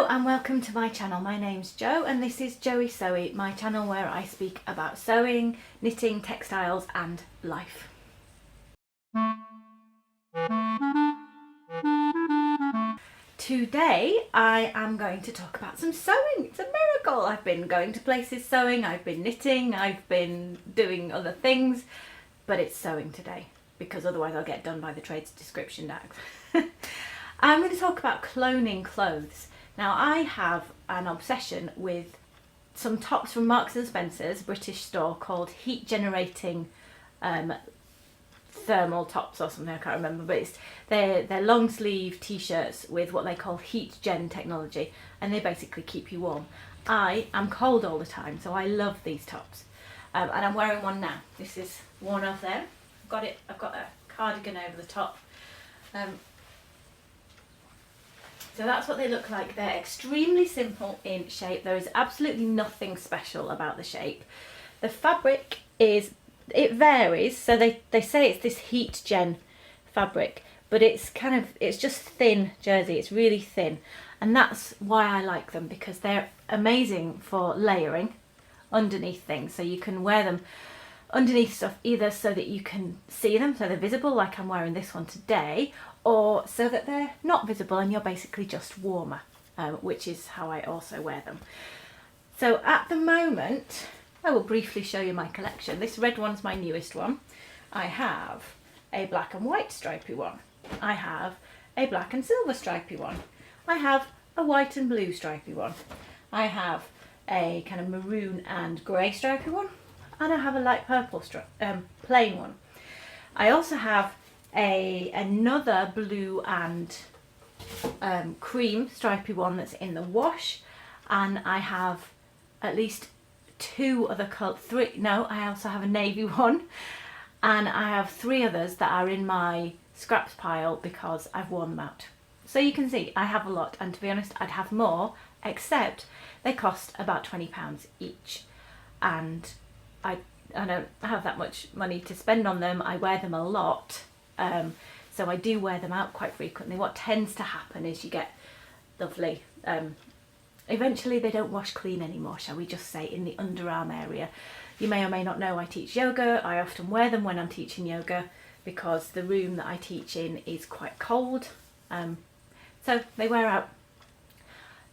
and welcome to my channel. My name's Jo and this is Joey Sewy, my channel where I speak about sewing, knitting, textiles and life. Today I am going to talk about some sewing. It's a miracle. I've been going to places sewing, I've been knitting, I've been doing other things, but it's sewing today because otherwise I'll get done by the trades description tags. I'm going to talk about cloning clothes. Now I have an obsession with some tops from Marks and Spencer's, British store, called heat generating thermal tops or something, I can't remember, but they're long sleeve t-shirts with what they call heat gen technology, and they basically keep you warm. I am cold all the time, so I love these tops, and I'm wearing one now. This is one of them. I've got a cardigan over the top. So that's what they look like. They're extremely simple in shape. There is absolutely nothing special about the shape. The fabric it varies. So they say it's this heat gen fabric, but it's just thin jersey. It's really thin. And that's why I like them, because they're amazing for layering underneath things. So you can wear them underneath stuff either so that you can see them, so they're visible like I'm wearing this one today, or so that they're not visible and you're basically just warmer, which is how I also wear them. So at the moment, I will briefly show you my collection. This red one's my newest one. I have a black and white stripy one. I have a black and silver stripy one. I have a white and blue stripy one. I have a kind of maroon and grey stripy one. And I have a light purple plain one. I also have another blue and cream stripy one that's in the wash, and I have at least two other I also have a navy one, and I have three others that are in my scraps pile because I've worn them out. So you can see I have a lot, and to be honest I'd have more, except they cost about £20 each, and I don't have that much money to spend on them. I wear them a lot, so I do wear them out quite frequently. What tends to happen is you get lovely, eventually they don't wash clean anymore, shall we just say, in the underarm area. You may or may not know I teach yoga. I often wear them when I'm teaching yoga because the room that I teach in is quite cold, so they wear out.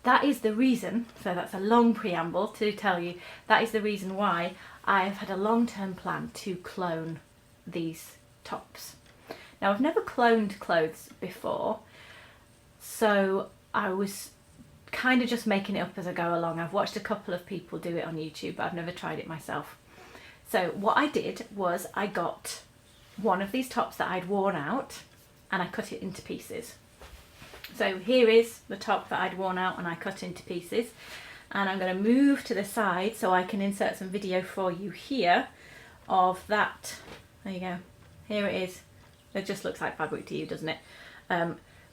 That is the reason, so that's a long preamble to tell you, that is the reason why I've had a long-term plan to clone these tops. Now I've never cloned clothes before, so I was kind of just making it up as I go along. I've watched a couple of people do it on YouTube, but I've never tried it myself. So what I did was I got one of these tops that I'd worn out and I cut it into pieces. So here is the top that I'd worn out and I cut into pieces, and I'm going to move to the side so I can insert some video for you here of that. There you go, here it is. It just looks like fabric to you, doesn't it?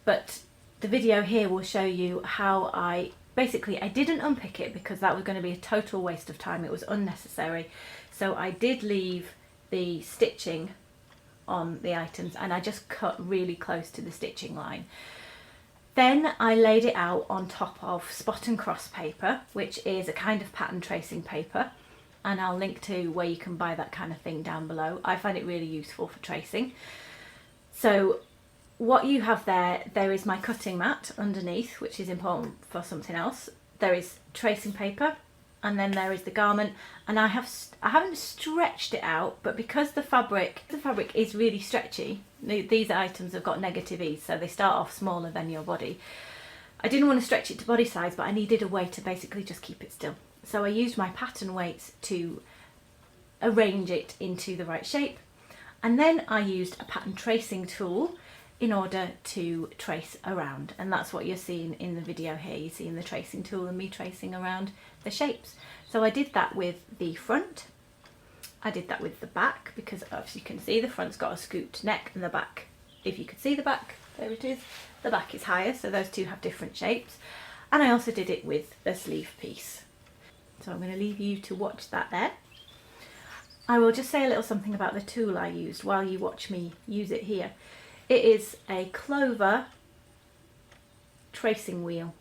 But the video here will show you how I didn't unpick it because that was going to be a total waste of time. It was unnecessary. So I did leave the stitching on the items and I just cut really close to the stitching line. Then I laid it out on top of spot and cross paper, which is a kind of pattern tracing paper, and I'll link to where you can buy that kind of thing down below. I find it really useful for tracing. So what you have there is my cutting mat underneath, which is important for something else. There is tracing paper, and then there is the garment, and I haven't stretched it out, but because the fabric is really stretchy, these items have got negative ease, so they start off smaller than your body. I didn't want to stretch it to body size, but I needed a way to basically just keep it still. So I used my pattern weights to arrange it into the right shape, and then I used a pattern tracing tool in order to trace around, and that's what you're seeing in the video here. You're seeing the tracing tool and me tracing around the shapes. So I did that with the front, I did that with the back, because as you can see the front's got a scooped neck and the back, if you could see the back, there it is, the back is higher, so those two have different shapes. And I also did it with the sleeve piece. So I'm going to leave you to watch that there. I will just say a little something about the tool I used while you watch me use it here. It is a Clover tracing wheel.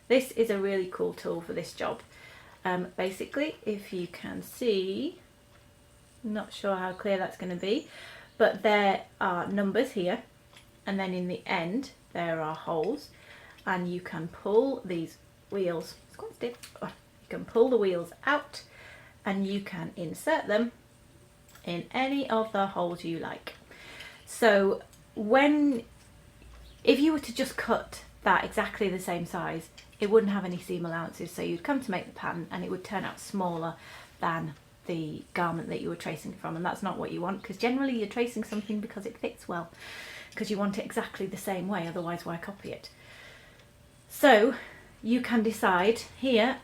This is a really cool tool for this job. Basically, if you can see, not sure how clear that's going to be, but there are numbers here, and then in the end there are holes, and you can pull these wheels, it's quite stiff, you can pull the wheels out and you can insert them in any of the holes you like. So if you were to just cut that exactly the same size, it wouldn't have any seam allowances, so you'd come to make the pattern and it would turn out smaller than the garment that you were tracing from, and that's not what you want, because generally you're tracing something because it fits well, because you want it exactly the same way, otherwise why copy it? So you can decide here,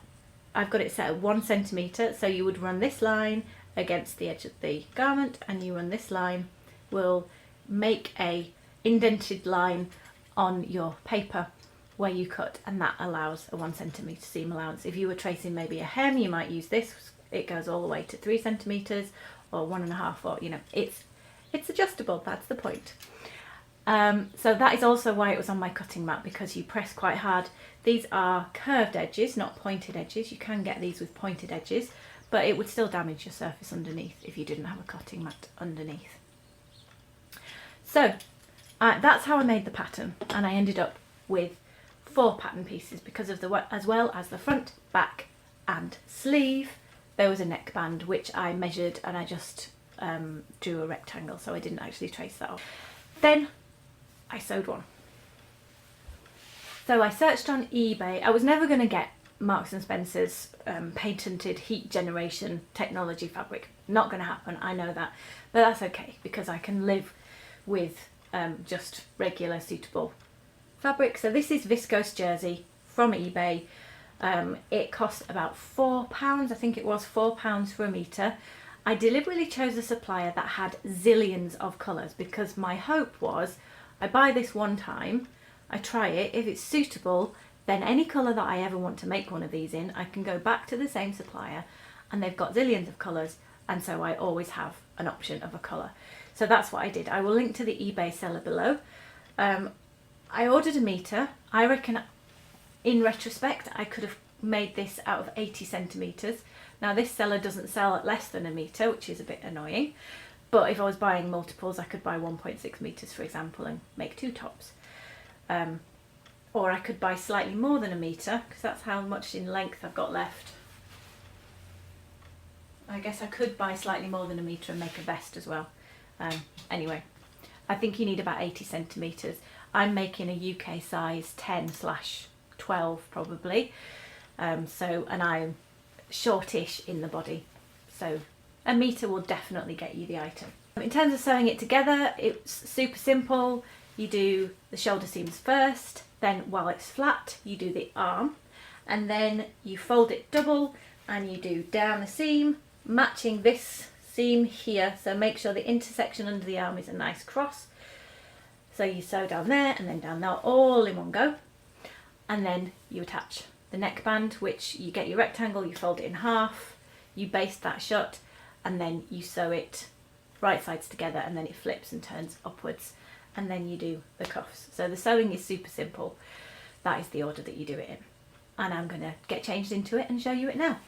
I've got it set at 1 centimetre, so you would run this line against the edge of the garment, and you run this line, will make a indented line on your paper where you cut, and that allows a 1 centimetre seam allowance. If you were tracing maybe a hem, you might use this, it goes all the way to 3 centimetres or 1.5, or you know, it's adjustable, that's the point. So that is also why it was on my cutting mat, because you press quite hard. These are curved edges, not pointed edges. You can get these with pointed edges, but it would still damage your surface underneath if you didn't have a cutting mat underneath. So that's how I made the pattern, and I ended up with 4 pattern pieces because of as well as the front, back and sleeve. There was a neckband which I measured, and I just drew a rectangle, so I didn't actually trace that off. Then I sewed one. So I searched on eBay. I was never going to get Marks and Spencer's patented heat generation technology fabric. Not going to happen, I know that, but that's okay, because I can live with just regular suitable fabric. So this is viscose jersey from eBay. It cost about £4, I think it was £4 for a metre. I deliberately chose a supplier that had zillions of colours, because my hope was I buy this one time, I try it, if it's suitable, then any colour that I ever want to make one of these in, I can go back to the same supplier and they've got zillions of colours, and so I always have an option of a colour. So that's what I did. I will link to the eBay seller below. I ordered a metre. I reckon in retrospect I could have made this out of 80 centimetres. Now this seller doesn't sell at less than a metre, which is a bit annoying, but if I was buying multiples I could buy 1.6 metres for example and make 2 tops. Or I could buy slightly more than a metre, because that's how much in length I've got left. I guess I could buy slightly more than a metre and make a vest as well. Anyway, I think you need about 80 centimetres. I'm making a UK size 10/12 probably, and I'm shortish in the body, so a metre will definitely get you the item. In terms of sewing it together, it's super simple. You do the shoulder seams first, then while it's flat you do the arm, and then you fold it double and you do down the seam, matching this seam here, so make sure the intersection under the arm is a nice cross. So you sew down there and then down there, all in one go, and then you attach the neckband, which you get your rectangle, you fold it in half, you baste that shut, and then you sew it right sides together, and then it flips and turns upwards, and then you do the cuffs. So the sewing is super simple. That is the order that you do it in, and I'm going to get changed into it and show you it now.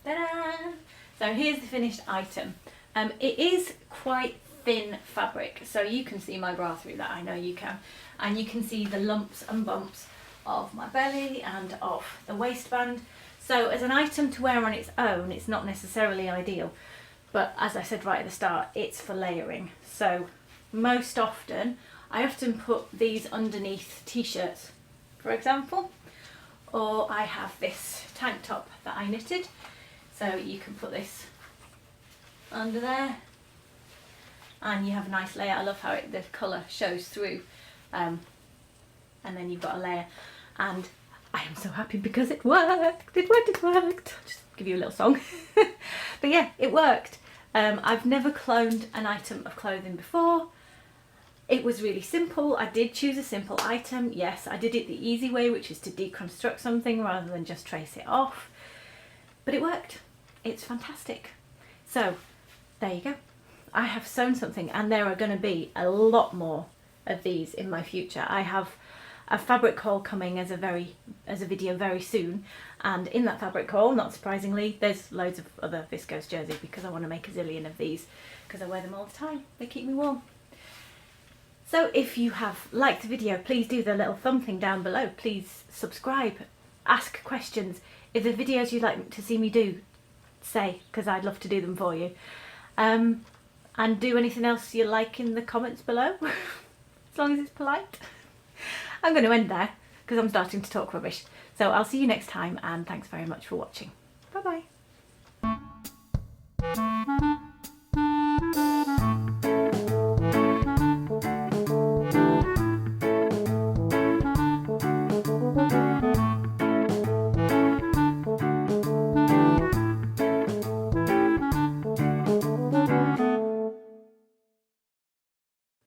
Ta-da! So here's the finished item. It is quite thin fabric, so you can see my bra through that, I know you can, and you can see the lumps and bumps of my belly and of the waistband. So as an item to wear on its own, it's not necessarily ideal, but as I said right at the start, it's for layering. So most often, I often put these underneath t-shirts, for example, or I have this tank top that I knitted, so you can put this under there and you have a nice layer. I love how the colour shows through, and then you've got a layer, and I am so happy because it worked, it worked. I'll just give you a little song. But yeah, it worked. I've never cloned an item of clothing before. It was really simple. I did choose a simple item. Yes, I did it the easy way, which is to deconstruct something rather than just trace it off. But it worked. It's fantastic. So there you go. I have sewn something, and there are going to be a lot more of these in my future. I have a fabric haul coming as a very as a video very soon, and in that fabric haul, not surprisingly, there's loads of other viscose jersey because I want to make a zillion of these because I wear them all the time. They keep me warm. So if you have liked the video, please do the little thumb thing down below. Please subscribe, ask questions. If there's videos you'd like to see me do, say, because I'd love to do them for you. And do anything else you like in the comments below, as long as it's polite. I'm going to end there because I'm starting to talk rubbish. So I'll see you next time, and thanks very much for watching. Bye bye.